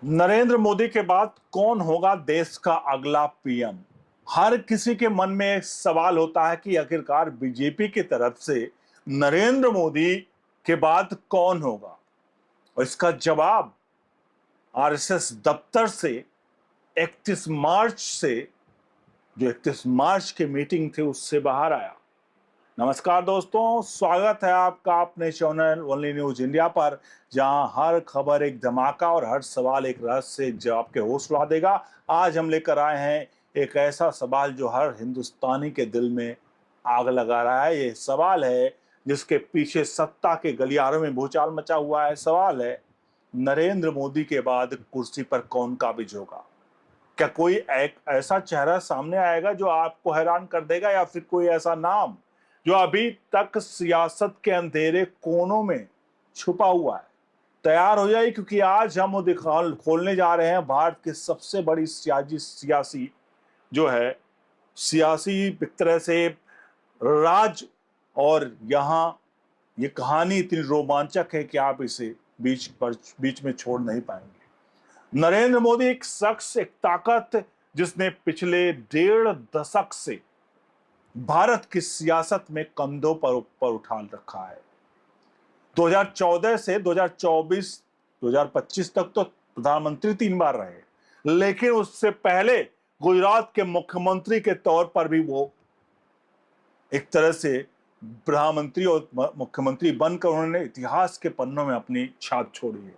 नरेंद्र मोदी के बाद कौन होगा देश का अगला पीएम। हर किसी के मन में एक सवाल होता है कि आखिरकार बीजेपी की तरफ से नरेंद्र मोदी के बाद कौन होगा, और इसका जवाब आरएसएस दफ्तर से 31 मार्च से जो 31 मार्च की मीटिंग थी उससे बाहर आया। नमस्कार दोस्तों, स्वागत है आपका अपने चैनल ओनली न्यूज इंडिया पर, जहां हर खबर एक धमाका और हर सवाल एक रहस्य से जवाब के होश उड़ा देगा। आज हम लेकर आए हैं एक ऐसा सवाल जो हर हिंदुस्तानी के दिल में आग लगा रहा है। ये सवाल है जिसके पीछे सत्ता के गलियारों में भूचाल मचा हुआ है। सवाल है, नरेंद्र मोदी के बाद कुर्सी पर कौन काबिज होगा। क्या कोई एक ऐसा चेहरा सामने आएगा जो आपको हैरान कर देगा, या फिर कोई ऐसा नाम जो अभी तक सियासत के अंधेरे कोनों में छुपा हुआ है। तैयार हो जाइए, क्योंकि आज हम वो खोलने जा रहे हैं भारत की सबसे बड़ी सियासी जो है सियासी एक तरह से राज। और यहाँ ये कहानी इतनी रोमांचक है कि आप इसे बीच में छोड़ नहीं पाएंगे। नरेंद्र मोदी एक शख्स, एक ताकत जिसने पिछले 1.5 दशक से भारत की सियासत में कंधों पर ऊपर उठा रखा है। 2014 से 2024 2025 तक तो प्रधानमंत्री 3 बार रहे, लेकिन उससे पहले गुजरात के मुख्यमंत्री के तौर पर भी वो एक तरह से प्रधानमंत्री और मुख्यमंत्री बनकर उन्होंने इतिहास के पन्नों में अपनी छाप छोड़ी है।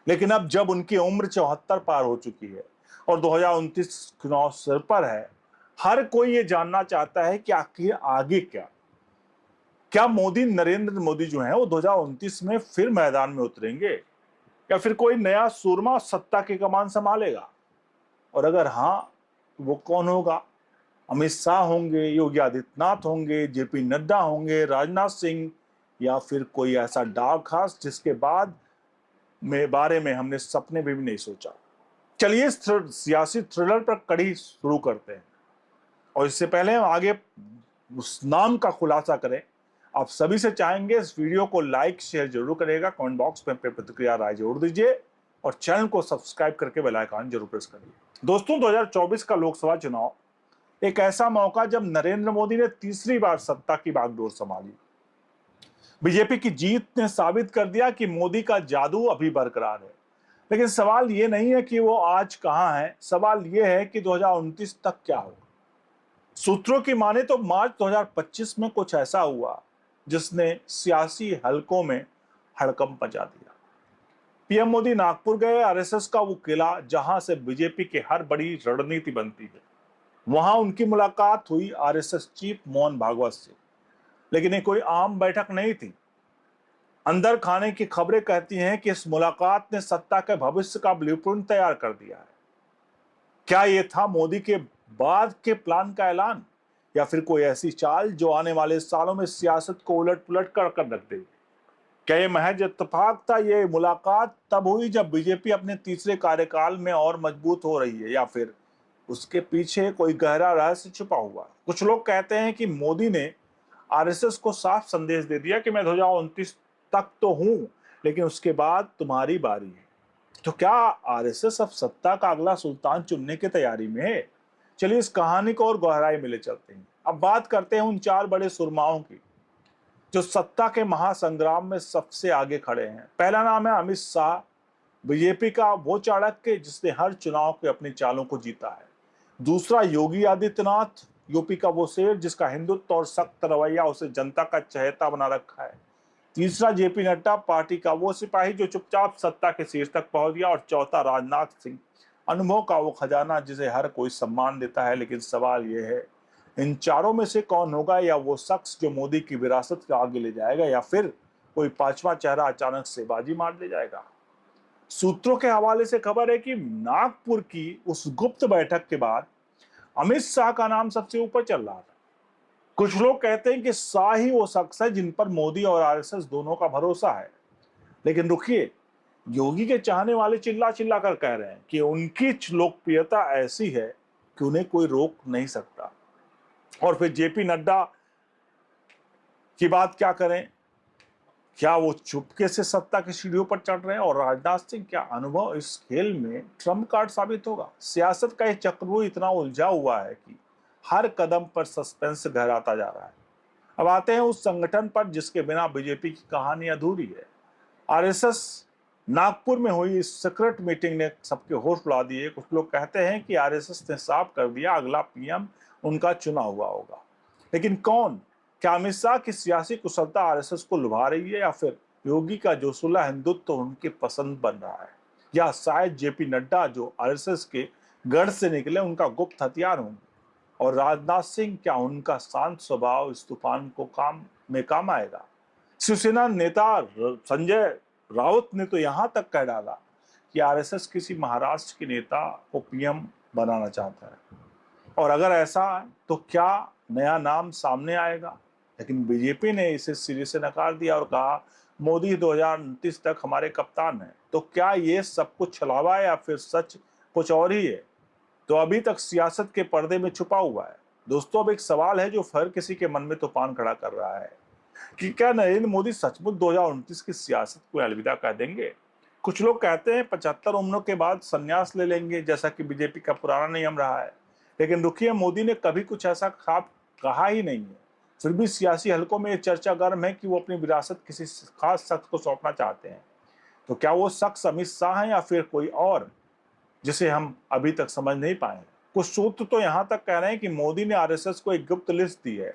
लेकिन अब जब उनकी उम्र 74 पार हो चुकी है और 2029 चुनाव सिर पर है, हर कोई ये जानना चाहता है कि आखिर आगे क्या मोदी, नरेंद्र मोदी जो है वो 2029 में फिर मैदान में उतरेंगे, या फिर कोई नया सूरमा सत्ता की कमान संभालेगा। और अगर हाँ, वो कौन होगा। अमित शाह होंगे, योगी आदित्यनाथ होंगे, जेपी नड्डा होंगे, राजनाथ सिंह, या फिर कोई ऐसा डार्क खास जिसके बारे में हमने सपने में भी नहीं सोचा। चलिए इस सियासी थ्रिलर पर कड़ी शुरू करते हैं, और इससे पहले हम आगे उस नाम का खुलासा करें, आप सभी से चाहेंगे इस वीडियो को लाइक शेयर जरूर करेगा, कमेंट बॉक्स में अपनी प्रतिक्रिया राय जरूर दीजिए, और चैनल को सब्सक्राइब करके बेल आइकन जरूर प्रेस करिए। दोस्तों, 2024 का लोकसभा चुनाव एक ऐसा मौका जब नरेंद्र मोदी ने तीसरी बार सत्ता की बागडोर संभाली। बीजेपी की जीत ने साबित कर दिया कि मोदी का जादू अभी बरकरार है। लेकिन सवाल ये नहीं है कि वो आज कहां है, सवाल ये है कि 2029 तक क्या होगा। सूत्रों की माने तो मार्च 2025 में कुछ ऐसा हुआ जिसने सियासी हलकों में हड़कंप मचा दिया। पीएम मोदी नागपुर गए, आरएसएस का वो किला जहां से बीजेपी की हर बड़ी रणनीति बनती है। वहां उनकी मुलाकात हुई आरएसएस चीफ मोहन भागवत से। लेकिन ये कोई आम बैठक नहीं थी। अंदर खाने की खबरें कहती हैं कि इस मुलाकात ने सत्ता के भविष्य का ब्लूप्रिंट तैयार कर दिया है। क्या ये था मोदी के बाद के प्लान का ऐलान, या फिर कोई ऐसी चाल जो आने वाले सालों में सियासत को उलट पुलट कर रख देगी। क्या ये महज इत्तेफाक था। ये मुलाकात तब हुई जब बीजेपी अपने तीसरे कार्यकाल में और मजबूत हो रही है, या फिर उसके पीछे कोई गहरा रहस्य छुपा हुआ है। कुछ लोग कहते हैं कि मोदी ने आरएसएस को साफ संदेश दे दिया कि मैं 2029 तक तो हूं, लेकिन उसके बाद तुम्हारी बारी है। तो क्या आरएसएस अब सत्ता का अगला सुल्तान चुनने की तैयारी में है। चलिए इस कहानी को और गहराई में ले चलते हैं। अब बात करते हैं उन 4 बड़े सुरमाओं की जो सत्ता के महासंग्राम में सबसे आगे खड़े हैं। पहला नाम है अमित शाह, बीजेपी का वो चाणक्य जिसने हर चुनाव के अपनी चालों को जीता है। दूसरा योगी आदित्यनाथ, यूपी का वो शेर जिसका हिंदुत्व और सख्त रवैया उसे जनता का चहेता बना रखा है। तीसरा जेपी नड्डा, पार्टी का वो सिपाही जो चुपचाप सत्ता के शीर्ष तक पहुंच गया। और चौथा राजनाथ सिंह, अनुभव का वो खजाना जिसे हर कोई सम्मान देता है। लेकिन सवाल ये है, इन चारों में से कौन होगा, या वो शख्स जो मोदी की विरासत को आगे ले जाएगा, या फिर कोई पांचवा चेहरा अचानक से बाजी मार ले जाएगा। सूत्रों के हवाले से खबर है कि नागपुर की उस गुप्त बैठक के बाद अमित शाह का नाम सबसे ऊपर चल रहा था। कुछ लोग कहते हैं कि शाह ही वो शख्स है जिन पर मोदी और आरएसएस दोनों का भरोसा है। लेकिन रुकिए, योगी के चाहने वाले चिल्ला चिल्ला कर कह रहे हैं कि उनकी लोकप्रियता ऐसी है कि उन्हें कोई रोक नहीं सकता। और फिर जेपी नड्डा की बात क्या करें क्या वो चुपके से सत्ता की सीढ़ियों पर चढ़ रहे हैं? और राजनाथ सिंह क्या अनुभव इस खेल में ट्रम्प कार्ड साबित होगा? सियासत का ये चक्रव्यूह इतना उलझा हुआ है कि हर कदम पर सस्पेंस गहराता जा रहा है। अब आते हैं उस संगठन पर जिसके बिना बीजेपी की कहानी अधूरी है। आरएसएस नागपुर में हुई इस सीक्रेट मीटिंग ने सबके होश उड़ा दिए। कुछ लोग कहते हैं कि आरएसएस ने साफ कर दिया अगला पीएम उनका चुना हुआ होगा, लेकिन कौन? क्या अमित शाह की सियासी कुशलता आरएसएस को लुभा रही है, या फिर योगी का जोशीला हिंदुत्व तो उनकी पसंद बन रहा है, या शायद जेपी नड्डा जो आरएसएस के गढ़ से निकले उनका गुप्त हथियार होंगे? और राजनाथ सिंह क्या उनका शांत स्वभाव इस तूफान को काम आएगा? शिवसेना नेता संजय राउत ने तो यहां तक कह डाला कि आरएसएस किसी महाराष्ट्र के नेता को पीएम बनाना चाहता है, और अगर ऐसा है तो क्या नया नाम सामने आएगा? लेकिन बीजेपी ने इसे सिरे से नकार दिया और कहा मोदी 2029 तक हमारे कप्तान हैं। तो क्या ये सब कुछ छलावा है या फिर सच कुछ और ही है? तो अभी तक सियासत के पर्दे में छुपा हुआ है। दोस्तों, अब एक सवाल है जो हर किसी के मन में तूफान खड़ा कर रहा है कि क्या नरेंद्र मोदी सचमुच 2029 की सियासत को अलविदा कह देंगे? कुछ लोग कहते हैं 75 उम्र के बाद संन्यास ले लेंगे, जैसा कि बीजेपी का पुराना नियम रहा है। लेकिन रुकिए, मोदी ने कभी कुछ ऐसा खाब कहा ही नहीं है। फिर भी सियासी हलकों में ये चर्चा गर्म है कि वो अपनी विरासत किसी खास शख्स को सौंपना चाहते हैं। तो क्या वो शख्स अमित शाह है या फिर कोई और, जिसे हम अभी तक समझ नहीं पाए? कुछ सूत्र तो यहां तक कह रहे हैं कि मोदी ने आरएसएस को एक गुप्त लिस्ट दी है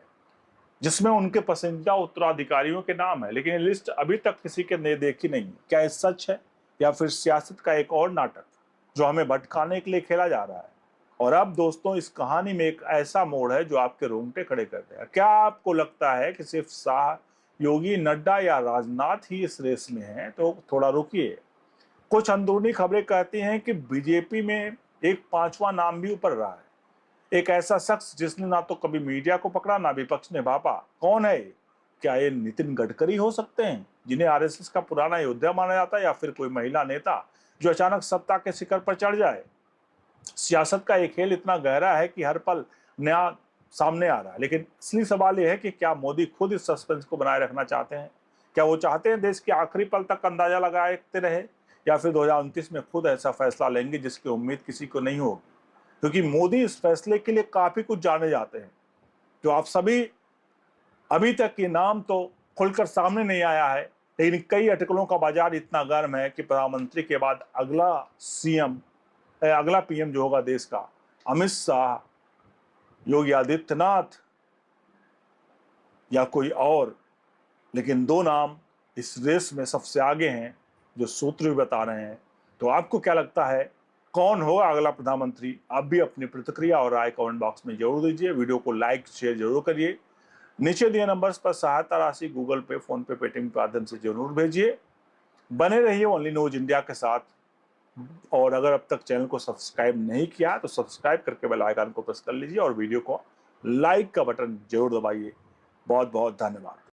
जिसमें उनके पसंदीदा उत्तराधिकारियों के नाम है, लेकिन ये लिस्ट अभी तक किसी के ने देखी नहीं। क्या ये सच है या फिर सियासत का एक और नाटक जो हमें भटकाने के लिए खेला जा रहा है? और अब दोस्तों, इस कहानी में एक ऐसा मोड़ है जो आपके रोंगटे खड़े कर देगा। क्या आपको लगता है कि सिर्फ शाह, योगी, नड्डा या राजनाथ ही इस रेस में हैं? तो थोड़ा रुकिए। कुछ अंदरूनी खबरें कहती हैं कि बीजेपी में एक पांचवा नाम भी उभर रहा है, एक ऐसा शख्स जिसने ना तो कभी मीडिया को पकड़ा ना विपक्ष ने भापा। कौन है ये? क्या ये नितिन गडकरी हो सकते हैं, जिन्हें आरएसएस का पुराना योद्धा माना जाता है, या फिर कोई महिला नेता जो अचानक सत्ता के शिखर पर चढ़ जाए? सियासत का ये खेल इतना गहरा है कि हर पल नया सामने आ रहा है। लेकिन असली सवाल यह है कि क्या मोदी खुद इस सस्पेंस को बनाए रखना चाहते हैं? क्या वो चाहते हैं देश के आखिरी पल तक अंदाजा लगाते रहे, या फिर 2029 में खुद ऐसा फैसला लेंगे जिसकी उम्मीद किसी को नहीं होगी? क्योंकि मोदी इस फैसले के लिए काफी कुछ जाने जाते हैं। तो आप सभी, अभी तक ये नाम तो खुलकर सामने नहीं आया है, लेकिन कई अटकलों का बाजार इतना गर्म है कि प्रधानमंत्री के बाद अगला पीएम जो होगा देश का, अमित शाह, योगी आदित्यनाथ या कोई और। लेकिन दो नाम इस रेस में सबसे आगे हैं जो सूत्र भी बता रहे हैं। तो आपको क्या लगता है, कौन होगा अगला प्रधानमंत्री? आप भी अपनी प्रतिक्रिया और राय कमेंट बॉक्स में जरूर दीजिए। वीडियो को लाइक शेयर जरूर करिए। नीचे दिए नंबर्स पर सहायता राशि गूगल पे, फोन पे, पेटीएम के माध्यम से जरूर भेजिए। बने रहिए ओनली न्यूज इंडिया के साथ। और अगर अब तक चैनल को सब्सक्राइब नहीं किया तो सब्सक्राइब करके बेल आइकन को प्रेस कर लीजिए और वीडियो को लाइक का बटन जरूर दबाइए। बहुत बहुत धन्यवाद।